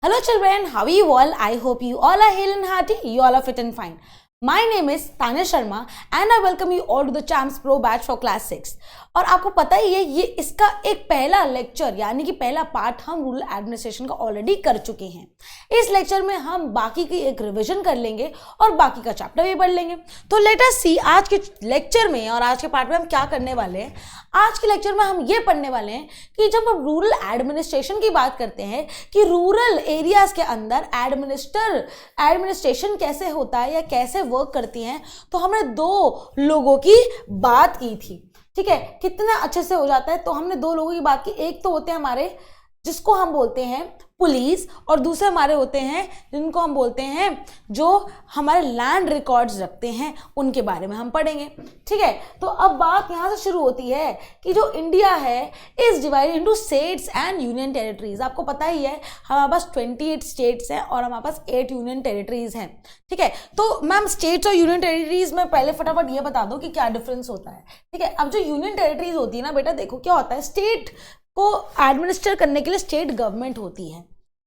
Hello children, how are you all? I hope you all are hale and hearty, you all are fit and fine. My name is Tanya Sharma and I welcome you all to the Champs Pro batch for class 6. और आपको पता ही है ये इसका एक पहला lecture यानी कि पहला पार्ट हम रूरल एडमिनिस्ट्रेशन का ऑलरेडी कर चुके हैं। इस लेक्चर में हम बाकी की एक रिवीजन कर लेंगे और बाकी का चैप्टर भी पढ़ लेंगे। तो लेट अस सी आज के लेक्चर में और आज के पार्ट में हम क्या करने वाले हैं। आज के लेक्चर में हम ये पढ़ने वाले हैं कि जब हम रूरल एडमिनिस्ट्रेशन की बात करते हैं कि रूरल एरियाज के अंदर एडमिनिस्ट्रेशन कैसे होता है या कैसे वर्क करती हैं, तो हमने दो लोगों की बात की थी। ठीक है, कितना अच्छे से हो जाता है। तो हमने दो लोगों की बात की, एक तो होते हैं हमारे जिसको हम बोलते हैं पुलिस और दूसरे हमारे होते हैं जिनको हम बोलते हैं जो हमारे लैंड रिकॉर्ड्स रखते हैं, उनके बारे में हम पढ़ेंगे। ठीक है, तो अब बात यहाँ से शुरू होती है कि जो इंडिया है is divided into states and union territories. आपको पता ही है हमारे पास 28 स्टेट्स हैं और हमारे पास 8 यूनियन टेरिटरीज हैं। ठीक है, तो मैम स्टेट्स और यूनियन टेरिटरीज में पहले फटाफट ये बता दो कि क्या डिफरेंस होता है। ठीक है, अब जो यूनियन टेरिटरीज होती है ना बेटा, देखो क्या होता है, स्टेट को एडमिनिस्टर करने के लिए स्टेट गवर्नमेंट होती है।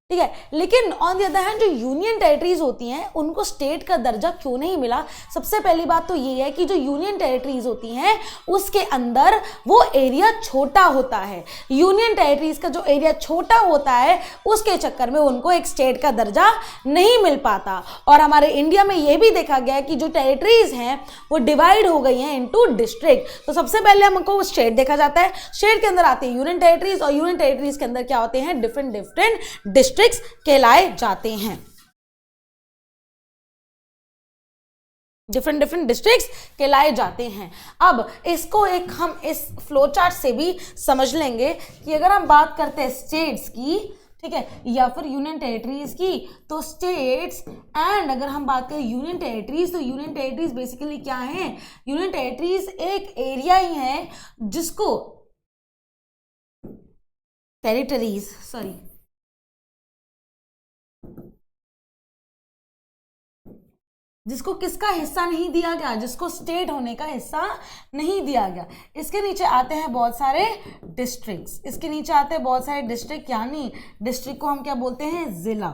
ठीक है, लेकिन ऑन द अदर हैंड जो यूनियन टेरिटरीज होती हैं उनको स्टेट का दर्जा क्यों नहीं मिला। सबसे पहली बात तो ये है कि जो यूनियन टेरिटरीज होती हैं उसके अंदर वो एरिया छोटा होता है। यूनियन टेरिटरीज का जो एरिया छोटा होता है उसके चक्कर में उनको एक स्टेट का दर्जा नहीं मिल पाता। और हमारे इंडिया में ये भी देखा गया है कि जो टेरिटरीज हैं वो डिवाइड हो गई हैं इनटू डिस्ट्रिक्ट। तो सबसे पहले हमको स्टेट देखा जाता है, स्टेट के अंदर आते हैं यूनियन टेरिटरीज और यूनियन टेरिटरीज के अंदर क्या होते हैं, डिफरेंट डिस्ट्रिक्ट कहलाए जाते हैं। डिफरेंट डिस्ट्रिक्ट्स कहलाए जाते हैं। अब इसको एक हम इस फ्लो चार्ट से भी समझ लेंगे कि अगर हम बात करते हैं स्टेट्स की, ठीक है, या फिर यूनियन टेरिटरीज की, तो स्टेट्स एंड अगर हम बात करें यूनियन टेरिटरीज, तो यूनियन टेरिटरीज बेसिकली क्या है, यूनियन टेरिटरीज एक एरिया ही है जिसको जिसको किसका हिस्सा नहीं दिया गया, जिसको स्टेट होने का हिस्सा नहीं दिया गया। इसके नीचे आते हैं बहुत सारे डिस्ट्रिक्ट्स, इसके नीचे आते हैं बहुत सारे डिस्ट्रिक्ट, यानी डिस्ट्रिक्ट को हम क्या बोलते हैं, जिला।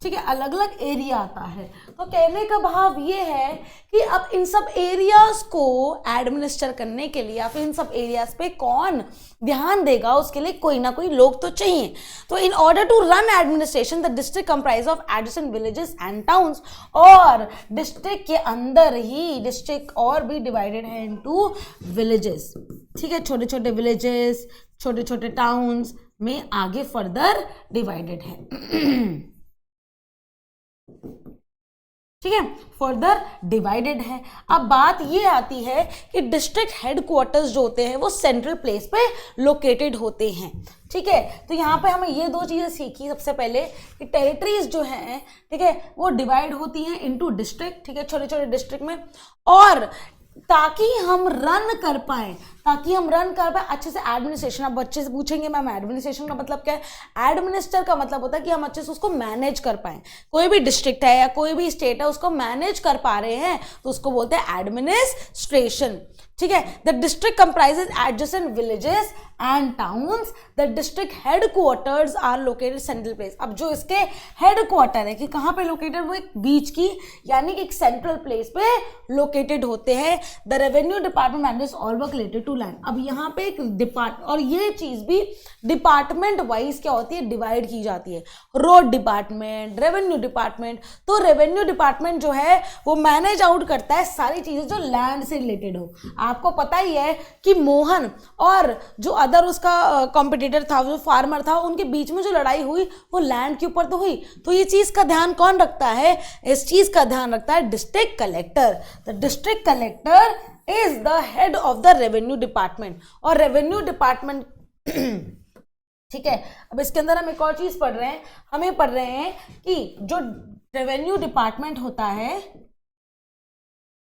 ठीक है, अलग अलग एरिया आता है। तो कहने का भाव ये है कि अब इन सब एरियाज को एडमिनिस्टर करने के लिए या फिर इन सब एरियाज पे कौन ध्यान देगा, उसके लिए कोई ना कोई लोग तो चाहिए। तो in order to run administration the district comprise of adjacent villages and towns, और डिस्ट्रिक्ट के अंदर ही डिस्ट्रिक्ट और भी डिवाइडेड है इनटू विलेजेस। ठीक है, छोटे छोटे विलेजेस, छोटे छोटे टाउन्स में आगे फर्दर डिवाइडेड है। ठीक है, फर्दर डिवाइडेड है। अब बात ये आती है कि डिस्ट्रिक्ट हेडक्वार्टर्स जो होते हैं वो सेंट्रल प्लेस पे लोकेटेड होते हैं। ठीक है, तो यहाँ पे हमें ये दो चीजें सीखी। सबसे पहले कि टेरिटरीज जो हैं, ठीक है, वो डिवाइड होती हैं इनटू डिस्ट्रिक्ट, ठीक है, छोटे छोटे डिस्ट्रिक्ट में, और ताकि हम रन कर पाए अच्छे से एडमिनिस्ट्रेशन। अब बच्चे से पूछेंगे मैम एडमिनिस्ट्रेशन का मतलब क्या है, एडमिनिस्टर का मतलब होता है कि हम अच्छे से उसको मैनेज कर पाए। कोई भी डिस्ट्रिक्ट है या कोई भी स्टेट है उसको मैनेज कर पा रहे हैं तो उसको बोलते हैं एडमिनिस्ट्रेशन। ठीक है, the district comprises adjacent villages and towns, the district headquarters are located central place. अब जो इसके हेडक्वार्टर है कि कहाँ पे लोकेटेड, वो एक बीच की यानी कि एक सेंट्रल प्लेस पे लोकेटेड होते हैं। The revenue department manages all work related to land. अब यहाँ पे एक डिपार्टमेंट, और ये चीज भी डिपार्टमेंट वाइज क्या होती है, डिवाइड की जाती है। Road department, revenue department. तो रेवेन्यू डिपार्टमेंट जो है वो मैनेज आउट करता है सारी चीजें जो लैंड से रिलेटेड हो। आपको पता ही है कि मोहन और जो अदर उसका कॉम्पिटिटर था, जो फार्मर था, उनके बीच में जो लड़ाई हुई वो लैंड के ऊपर तो हुई। तो ये चीज का ध्यान कौन रखता है, इस चीज का ध्यान रखता है district collector. The district collector is the head of the revenue department. और रेवेन्यू डिपार्टमेंट ठीक है, अब इसके अंदर हम एक और चीज पढ़ रहे हैं, हमें पढ़ रहे हैं कि जो रेवेन्यू डिपार्टमेंट होता है,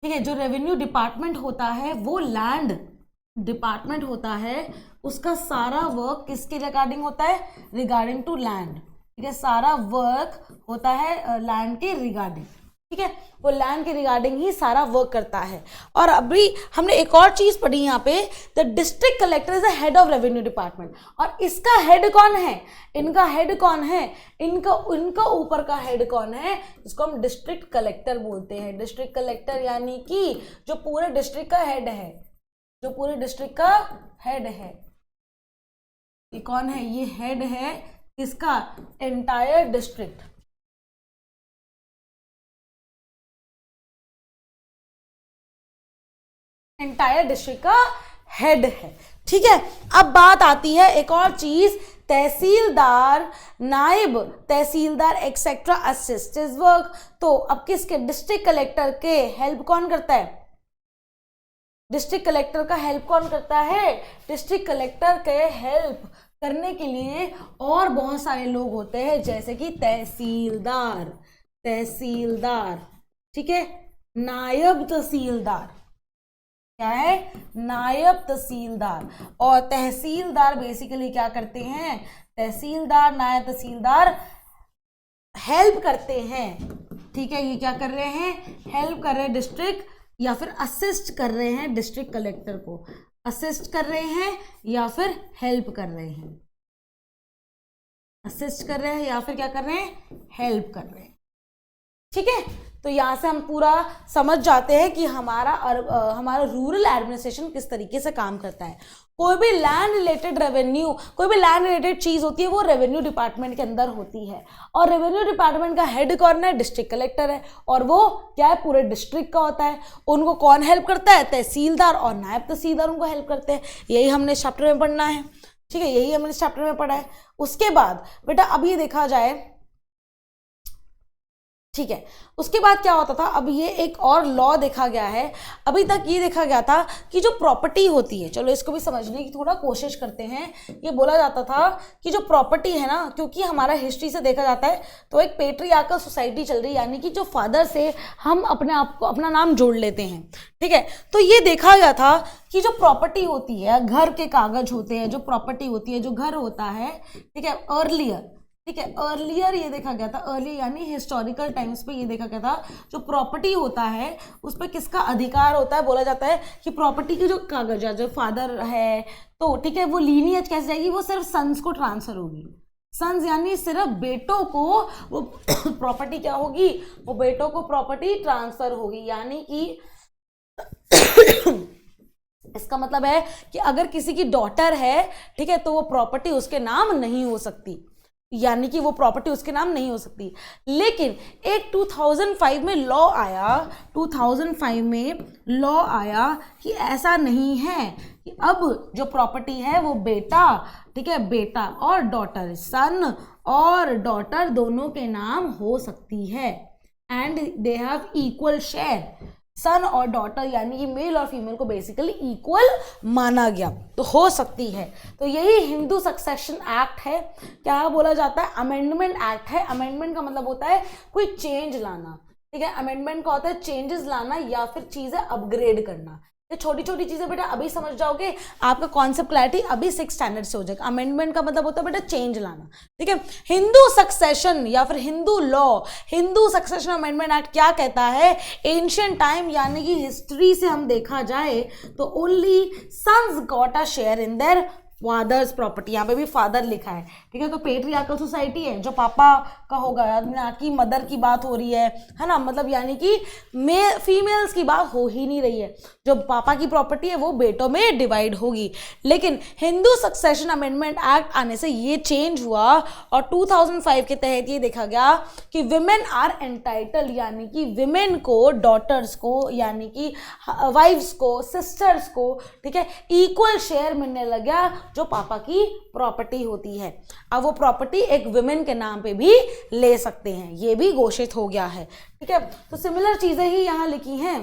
ठीक है, जो रेवेन्यू डिपार्टमेंट होता है वो लैंड डिपार्टमेंट होता है, उसका सारा वर्क किसके रिगार्डिंग होता है, रिगार्डिंग टू लैंड। ठीक है, सारा वर्क होता है लैंड के रिगार्डिंग। ठीक है, वो लैंड के रिगार्डिंग ही सारा वर्क करता है। और अभी हमने एक और चीज पढ़ी यहाँ पे, the district collector is the head of revenue department. और इसका हेड कौन है, इनका हेड कौन है, इनका ऊपर का हेड कौन है, इसको हम डिस्ट्रिक्ट कलेक्टर बोलते हैं। डिस्ट्रिक्ट कलेक्टर यानी कि जो पूरे डिस्ट्रिक्ट का हेड है, जो पूरे डिस्ट्रिक्ट का हेड है, ये कौन है, ये हेड है इसका एंटायर डिस्ट्रिक्ट, एंटायर डिस्ट्रिक्ट का हेड है। ठीक है, अब बात आती है एक और चीज, तहसीलदार, नायब तहसीलदार एक्सेट्रा असिस्ट इज वर्क। तो अब किसके, डिस्ट्रिक्ट कलेक्टर के हेल्प कौन करता है, डिस्ट्रिक्ट कलेक्टर का हेल्प कौन करता है, डिस्ट्रिक्ट कलेक्टर के हेल्प करने के लिए और बहुत सारे लोग होते हैं, जैसे कि तहसीलदार, तहसीलदार, ठीक है, नायब तहसीलदार, क्या है, नायब तहसीलदार। और तहसीलदार बेसिकली क्या करते हैं, तहसीलदार, नायब तहसीलदार हेल्प करते हैं। ठीक है, ये क्या कर रहे हैं, हेल्प कर रहे हैं डिस्ट्रिक्ट, या फिर असिस्ट कर रहे हैं डिस्ट्रिक्ट कलेक्टर को, असिस्ट कर रहे हैं या फिर हेल्प कर रहे हैं, असिस्ट कर रहे हैं या फिर क्या कर रहे हैं, हेल्प कर रहे हैं। ठीक है, तो यहाँ से हम पूरा समझ जाते हैं कि हमारा रूरल एडमिनिस्ट्रेशन किस तरीके से काम करता है। कोई भी लैंड रिलेटेड रेवेन्यू, कोई भी लैंड रिलेटेड चीज होती है वो रेवेन्यू डिपार्टमेंट के अंदर होती है। और रेवेन्यू डिपार्टमेंट का हेड कौन है, डिस्ट्रिक्ट कलेक्टर है, और वो क्या है, पूरे डिस्ट्रिक्ट का होता है। उनको कौन हेल्प करता है, तहसीलदार और नायब तहसीलदार उनको हेल्प करते हैं। यही हमने इस चैप्टर में पढ़ना है। ठीक है, यही हमने इस चैप्टर में पढ़ा है। उसके बाद बेटा अब ये देखा जाए, ठीक है, उसके बाद क्या होता था, अब ये एक और लॉ देखा गया है। अभी तक ये देखा गया था कि जो प्रॉपर्टी होती है, चलो इसको भी समझने की थोड़ा कोशिश करते हैं। ये बोला जाता था कि जो प्रॉपर्टी है ना, क्योंकि हमारा हिस्ट्री से देखा जाता है तो एक पेट्रियार्कल सोसाइटी चल रही है, यानी कि जो फादर से हम अपने आप को, अपना नाम जोड़ लेते हैं। ठीक है, तो ये देखा गया था कि जो प्रॉपर्टी होती है, घर के कागज होते हैं, जो प्रॉपर्टी होती है, जो घर होता है, ठीक है, अर्लियर, ठीक है, अर्लियर ये देखा गया था, अर्ली यानी हिस्टोरिकल टाइम्स पे ये देखा गया था, जो प्रॉपर्टी होता है उस पर किसका अधिकार होता है। बोला जाता है कि प्रॉपर्टी के जो कागज है, जो फादर है, तो ठीक है, वो लीनियज कैसे जाएगी, वो सिर्फ सन्स को ट्रांसफर होगी। सन्स यानी सिर्फ बेटों को वो प्रॉपर्टी क्या होगी, वो बेटों को प्रॉपर्टी ट्रांसफर होगी। यानी कि इसका मतलब है कि अगर किसी की डॉटर है, ठीक है, तो वो प्रॉपर्टी उसके नाम नहीं हो सकती, यानी कि वो प्रॉपर्टी उसके नाम नहीं हो सकती। लेकिन एक 2005 में लॉ आया, 2005 में लॉ आया कि ऐसा नहीं है कि अब जो प्रॉपर्टी है वो बेटा, ठीक है, बेटा और डॉटर, सन और डॉटर दोनों के नाम हो सकती है, and they have equal share. Son और डॉटर यानी कि मेल और फीमेल को बेसिकली इक्वल माना गया, तो हो सकती है। तो यही हिंदू सक्सेशन एक्ट है। क्या बोला जाता है, अमेंडमेंट एक्ट है। अमेंडमेंट का मतलब होता है कोई चेंज लाना, ठीक है, अमेंडमेंट का होता है चेंजेस लाना या फिर चीजें अपग्रेड करना। ये छोटी छोटी चीजें बेटा अभी समझ जाओगे, आपका कॉन्सेप्ट क्लैरिटी अभी 6th स्टैंडर्ड से हो जाएगा। अमेंडमेंट का मतलब होता है बेटा चेंज लाना, ठीक है। हिंदू सक्सेशन या फिर Hindu law, Hindu succession amendment act क्या कहता है, एंशिएंट टाइम यानी कि हिस्ट्री से हम देखा जाए तो only sons got a share in their father's property. यहाँ पे भी फादर लिखा है, ठीक है। तो पेट्रियार्कल सोसाइटी है, जो पापा का होगा, ना कि मदर की बात हो रही है ना, मतलब यानी कि फीमेल्स की बात हो ही नहीं रही है। जो पापा की प्रॉपर्टी है वो बेटों में डिवाइड होगी। लेकिन हिंदू सक्सेशन अमेंडमेंट एक्ट आने से ये चेंज हुआ और 2005 के तहत ये देखा गया कि विमेन आर एंटाइटल्ड, यानी कि विमेन को, डॉटर्स को, यानी कि वाइफ्स को, सिस्टर्स को, ठीक है, इक्वल शेयर मिलने लग गया जो पापा की प्रॉपर्टी होती है। अब वो प्रॉपर्टी एक विमेन के नाम पे भी ले सकते हैं, ये भी घोषित हो गया है, ठीक है। तो सिमिलर चीजें ही यहाँ लिखी हैं।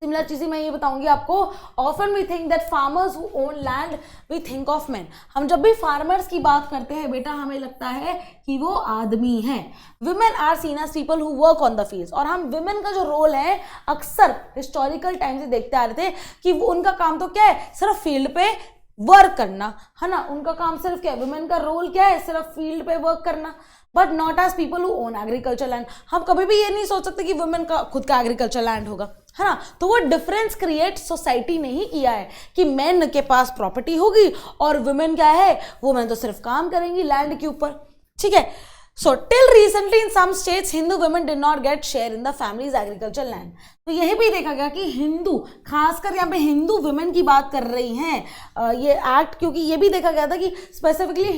सिमिलर चीजें मैं ये बताऊंगी आपको। Often we think that farmers who own land, we think of man. हम जब भी फार्मर्स की बात करते हैं बेटा, हमें लगता है कि वो आदमी हैं। Women are seen as people who work on the field. और हम विमेन का जो रोल है अक्सर हिस्टोरिकल टाइम से देखते आ रहे थे कि वो उनका काम तो क्या है, सिर्फ फील्ड पे वर्क करना, है ना, उनका काम सिर्फ क्या है, वुमेन का रोल क्या है, सिर्फ फील्ड पे वर्क करना, but not as people who own agriculture land. हम कभी भी ये नहीं सोच सकते कि वुमेन का खुद का एग्रीकल्चर लैंड होगा, है ना। तो वो डिफरेंस क्रिएट सोसाइटी ने ही किया है कि मेन के पास प्रॉपर्टी होगी और वुमेन क्या है, वुमेन तो सिर्फ काम करेंगी लैंड के ऊपर, ठीक है। So till recently in some states Hindu women did not get share in the family's agricultural land। तो यही भी देखा गया कि हिंदू, खासकर यहाँ पे हिंदू वुमेन की बात कर रही हैं ये एक्ट, क्योंकि ये भी देखा गया था कि स्पेसिफिकली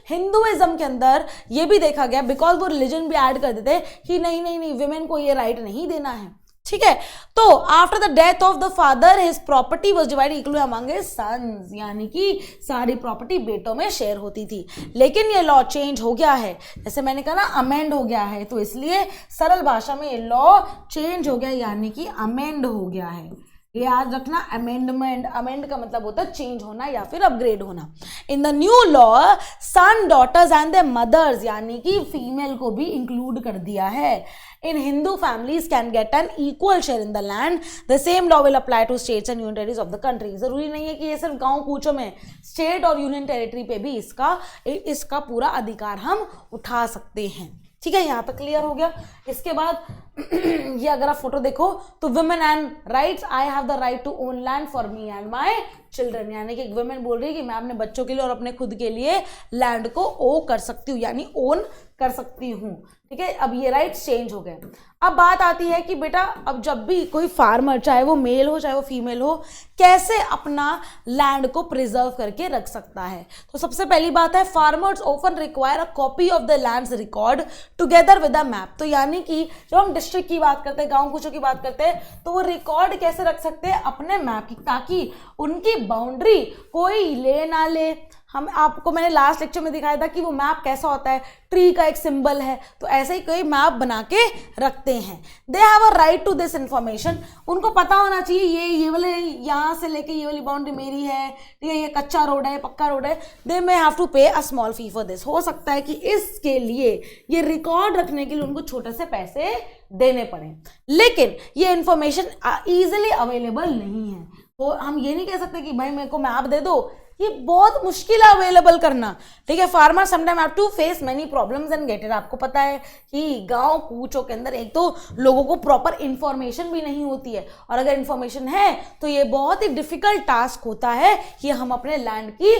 हिंदुइज्म के अंदर ये भी देखा गया, बिकॉज वो रिलीजन भी ऐड कर देते कि नहीं नहीं नहीं वुमेन को ये राइट नहीं देना है, ठीक है। तो after the death of the father his property was divided equally among his sons, यानी कि सारी प्रॉपर्टी बेटों में शेयर होती थी। लेकिन ये लॉ चेंज हो गया है, जैसे मैंने कहा ना अमेंड हो गया है, तो इसलिए सरल भाषा में ये लॉ चेंज हो गया, यानी कि अमेंड हो गया है। ये याद रखना, अमेंडमेंट, अमेंड का मतलब होता है चेंज होना या फिर अपग्रेड होना। In the new law son daughters and their mothers, यानी कि फीमेल को भी इंक्लूड कर दिया है। In Hindu families can get an equal share in the land, the same law will apply to states and union territories of the country. जरूरी नहीं है कि ये सिर्फ गांव कूचों में, स्टेट और यूनियन टेरिटरी पे भी इसका पूरा अधिकार हम उठा सकते हैं, ठीक है। यहाँ तक क्लियर हो गया। इसके बाद ये अगर आप फोटो देखो तो women and rights, I have the right to own land for me and my children, यानी कि वुमेन बोल रही है कि मैं अपने बच्चों के लिए और अपने खुद के लिए लैंड को ओ कर सकती हूँ, यानी ओन कर सकती हूँ, ठीक है। अब ये राइट्स चेंज हो गए। अब बात आती है कि बेटा अब जब भी कोई फार्मर, चाहे वो मेल हो चाहे वो फीमेल हो, कैसे अपना लैंड को प्रिजर्व करके रख सकता है। तो सबसे पहली बात है, farmers often require a copy of the lands record together with a map. तो यानी कि जब हम डिस्ट्रिक्ट की बात करते हैं, गांव कुछों की बात करते हैं, तो वो रिकॉर्ड कैसे रख सकते हैं, अपने मैप की, ताकि उनकी बाउंड्री कोई ले ना ले। हम आपको मैंने लास्ट लेक्चर में दिखाया था कि वो मैप कैसा होता है, ट्री का एक सिंबल है, तो ऐसे ही कोई मैप बना के रखते हैं। They have a right to this information, उनको पता होना चाहिए ये वाले यहाँ से लेके ये वाली बाउंड्री मेरी है, ठीक है, ये कच्चा रोड है, पक्का रोड है। दे मे हैव टू पे a small fee for this. हो सकता है कि इसके लिए, ये रिकॉर्ड रखने के लिए उनको छोटे से पैसे देने पड़े, लेकिन ये इंफॉर्मेशन इजीली अवेलेबल नहीं है। तो हम ये नहीं कह सकते कि भाई मेरे को मैप दे दो, ये बहुत मुश्किल है अवेलेबल करना, ठीक है। Farmer sometime have to face many problems and get it. आपको पता है कि गांव कूचों के अंदर एक तो लोगों को प्रॉपर इंफॉर्मेशन भी नहीं होती है, और अगर इंफॉर्मेशन है तो ये बहुत ही डिफिकल्ट टास्क होता है कि हम अपने लैंड की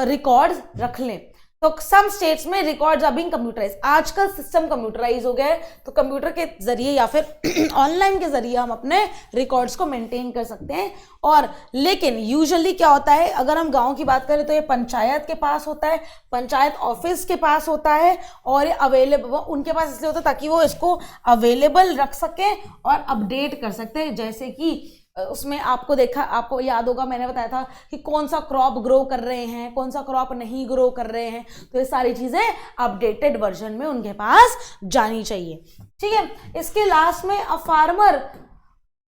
रिकॉर्ड्स रख लें। तो सम स्टेट्स में रिकॉर्ड्स आर बीइंग कंप्यूटराइज। आजकल सिस्टम कंप्यूटराइज हो गए, तो कंप्यूटर के जरिए या फिर ऑनलाइन के जरिए हम अपने रिकॉर्ड्स को मेंटेन कर सकते हैं। और लेकिन यूजुअली क्या होता है, अगर हम गांव की बात करें तो ये पंचायत के पास होता है, पंचायत ऑफिस के पास होता है, और ये अवेलेबल उनके पास इसलिए होता है ताकि वो इसको अवेलेबल रख सकें और अपडेट कर सकते हैं। जैसे कि उसमें आपको याद होगा, मैंने बताया था कि कौन सा क्रॉप ग्रो कर रहे हैं, कौन सा क्रॉप नहीं ग्रो कर रहे हैं, तो ये सारी चीजें अपडेटेड वर्जन में उनके पास जानी चाहिए, ठीक है। इसके लास्ट में a farmer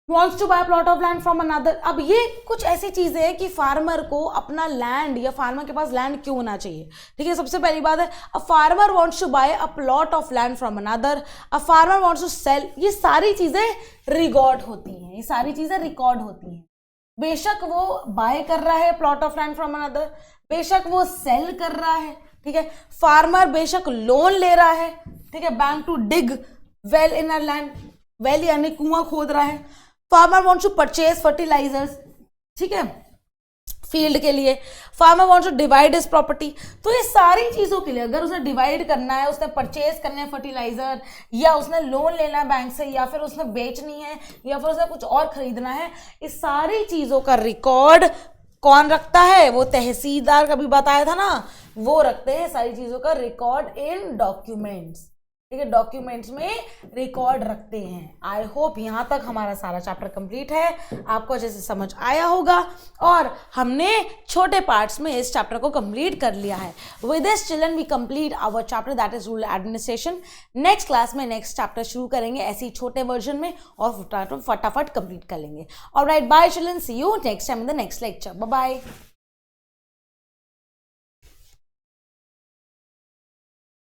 wants to buy a plot of land from another। अब ये कुछ ऐसी चीजें हैं कि फार्मर को अपना लैंड या फार्मर के पास लैंड क्यों होना चाहिए, ठीक है। सबसे पहली बात है, a farmer wants to buy a plot of land from another, a farmer wants to sell। ये सारी चीजें रिकॉर्ड होती हैं, ये सारी चीजें रिकॉर्ड होती हैं। बेशक वो बाय कर रहा है plot of land from another, बेशक वो सेल कर रहा है, ठीक है। फार्मर बेशक लोन ले रहा है, ठीक है, bank to dig well in a land, well यानी कुआं खोद रहा है। Farmer wants to purchase fertilisers, ठीक है, फील्ड के लिए। Farmer wants to divide his property. तो ये सारी चीजों के लिए, अगर उसने डिवाइड करना है, उसने परचेज करना है फर्टिलाइजर, या उसने लोन लेना है बैंक से, या फिर उसने बेचनी है, या फिर उसने कुछ और खरीदना है, इस सारी चीजों का रिकॉर्ड कौन रखता है, वो तहसीलदार, कभी बताया था ना, वो रखते हैं सारी चीजों का रिकॉर्ड इन डॉक्यूमेंट्स, ठीक है, डॉक्यूमेंट्स में रिकॉर्ड रखते हैं। आई होप यहाँ तक हमारा सारा चैप्टर कंप्लीट है, आपको अच्छे से समझ आया होगा, और हमने छोटे पार्ट्स में इस चैप्टर को कंप्लीट कर लिया है। With this children we complete our chapter that is rural administration. Next class में नेक्स्ट चैप्टर शुरू करेंगे ऐसे ही छोटे वर्जन में, और फटाफट कंप्लीट कर लेंगे। Alright, bye children, see you next time in the next lecture, bye bye.